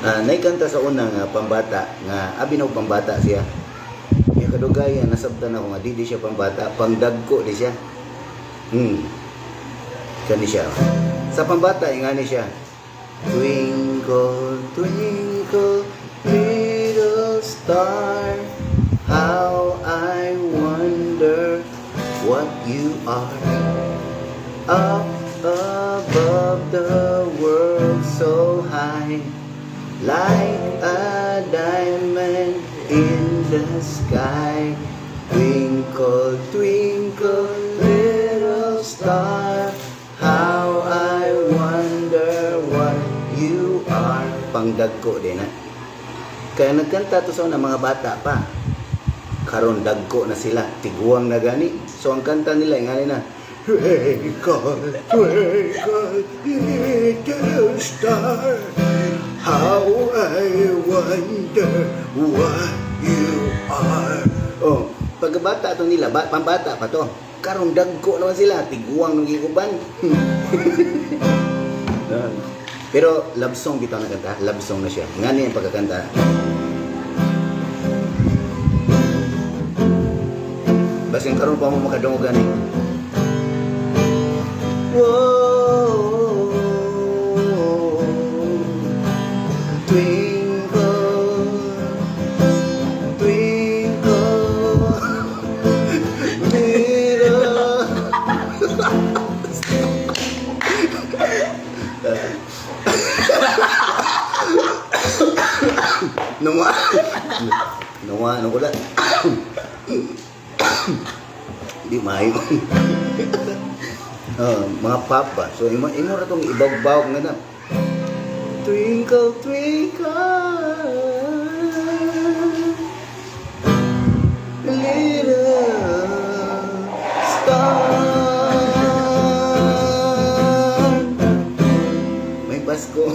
Naikanta sa unang pambata nga abi na og pambata siya. Nya kadugayan nasabtan ako nga di siya pambata, pangdagko di siya. Kani siya. Sa pambata ingani siya. Twinkle, twinkle, little star, how I wonder what you are. Up above the world so high, like a diamond in the sky. Twinkle, twinkle, little star, how I wonder what you are. Pangdagko din ha. Kaya nagkanta to sa una mga bata pa. Karon dagko na sila, tiguang na gani. So ang kanta nila ingani na, twinkle, twinkle, little star, how I wonder what you are. Oh, pagkabata to nila, pambata pa to. Karong dagko naman sila, tiguang ng giguban. Pero love song bitaw na kanta, love song na siya. Ngani ang pagkakanta. Basin karon pa mo makadungog gani. Whoa, twinkle, twinkle, little. Nunga, ano ko lang. Di mayo. Mga papa. So, imo na itong ibag-bawag na na. Twinkle, twinkle, little star. May Pasko.